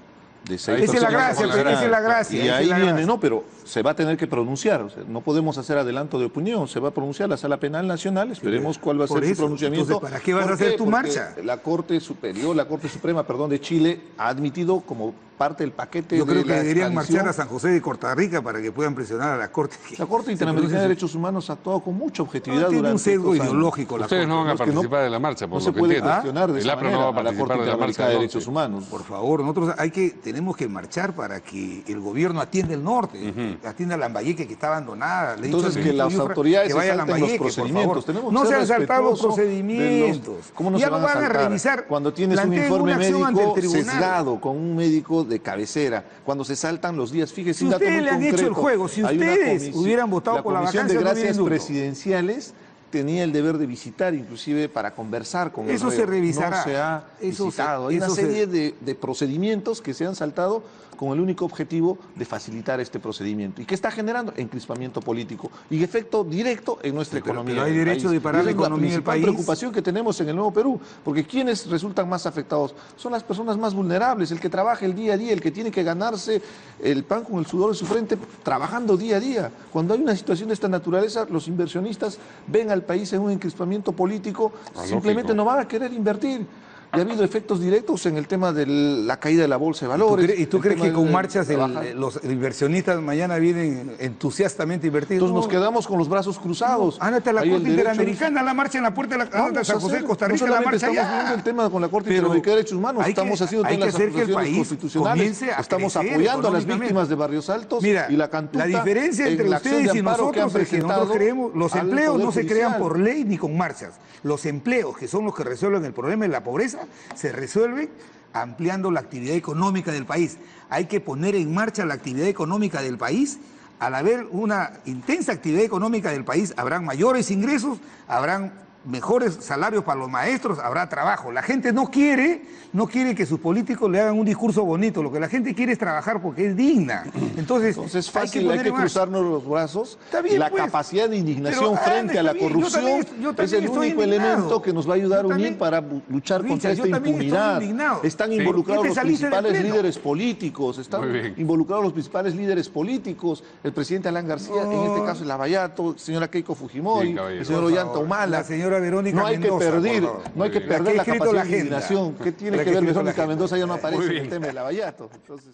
Esa es la gracia, Y ahí viene, no, pero se va a tener que pronunciar. O sea, no podemos hacer adelanto de opinión. Se va a pronunciar la Sala Penal Nacional. Esperemos cuál va a ser su pronunciamiento. Entonces, ¿para qué vas a hacer tu marcha? La Corte Suprema de Chile ha admitido como parte del paquete. Yo creo que deberían marchar a San José de Costa Rica para que puedan presionar a la Corte. La Corte Interamericana de Derechos Humanos ha actuado con mucha objetividad tiene durante un sesgo ideológico. Ustedes no van a participar de la marcha, por no lo se que puede entiendo. cuestionar de esa manera no va a a la Corte participar de la marcha Interamericana de Derechos Humanos. Por favor, nosotros tenemos que marchar para que el gobierno atienda el norte, atienda Lambayeque, que está abandonada. Entonces, que las autoridades se salten los procedimientos. No se han saltado los procedimientos. ¿Cómo no se van a saltar? Cuando tienes un informe médico sesgado, con un médico de cabecera, cuando se saltan los días, fíjese, si ustedes le han hecho el juego, si ustedes hubieran votado por la vacancia de gracias presidenciales, tenía el deber de visitar, inclusive para conversar con el reo. Se revisará. No se ha visitado. Hay una serie de procedimientos que se han saltado con el único objetivo de facilitar este procedimiento. ¿Y qué está generando? Encrispamiento político y efecto directo en nuestra economía. Pero hay derecho de parar la economía del país. Es la principal preocupación que tenemos en el Nuevo Perú, porque quienes resultan más afectados son las personas más vulnerables, el que trabaja el día a día, el que tiene que ganarse el pan con el sudor de su frente, trabajando día a día. Cuando hay una situación de esta naturaleza, los inversionistas ven al país en un encrispamiento político, simplemente no van a querer invertir. y ha habido efectos directos en el tema de la caída de la bolsa de valores. ¿Y tú el crees tema que con de marchas la baja. los inversionistas mañana vienen entusiastamente invertidos? Entonces nos quedamos con los brazos cruzados. Ándate a la Ahí el Corte derecho Interamericana, la marcha en la puerta de la Vamos de San a José de hacer. Costa No Rica, la solamente marcha estamos ya. viendo el tema con la Corte Pero Interamericana de Derechos Humanos, hay que- estamos haciendo hay todas que las hacer que el acusaciones país constitucionales, comience a estamos crecer apoyando a las económicamente. víctimas de Barrios Altos Mira, y la Cantuta. la diferencia entre en la acción ustedes de y amparo que han nosotros es que nosotros presentado creemos, los al empleos Poder no se crean Judicial. por ley ni con marchas. Los empleos, que son los que resuelven el problema de la pobreza, se resuelven ampliando la actividad económica del país. Hay que poner en marcha la actividad económica del país. Al haber una intensa actividad económica del país, habrán mayores ingresos, habrán mejores salarios para los maestros, habrá trabajo. La gente no quiere que sus políticos le hagan un discurso bonito. Lo que la gente quiere es trabajar porque es digna. Entonces Es fácil, hay poner que en marcha. cruzarnos los brazos. Está bien, la pues. capacidad de indignación Pero, frente a la está bien, corrupción yo es también el estoy único indignado. elemento que nos va a ayudar a Yo unir también- para luchar contra Richard, esta yo también estoy impunidad. indignado. Están Sí. involucrados ¿Por qué los te saliste del principales pleno? líderes políticos, están Muy bien. involucrados los principales líderes políticos, el presidente Alan García, en este caso el Lavallato, señora Keiko Fujimori, Sí, caballero. el señor Por Ollanta favor, Humala. la señora Verónica No hay que Mendoza, perder, por favor. no hay que Muy bien. perder La que la ha escrito capacidad la de agenda. indignación. ¿Qué tiene La que que ha ver escrito la Verónica agenda. Mendoza? Ya no aparece Muy en el bien. tema del Lavallato. Entonces,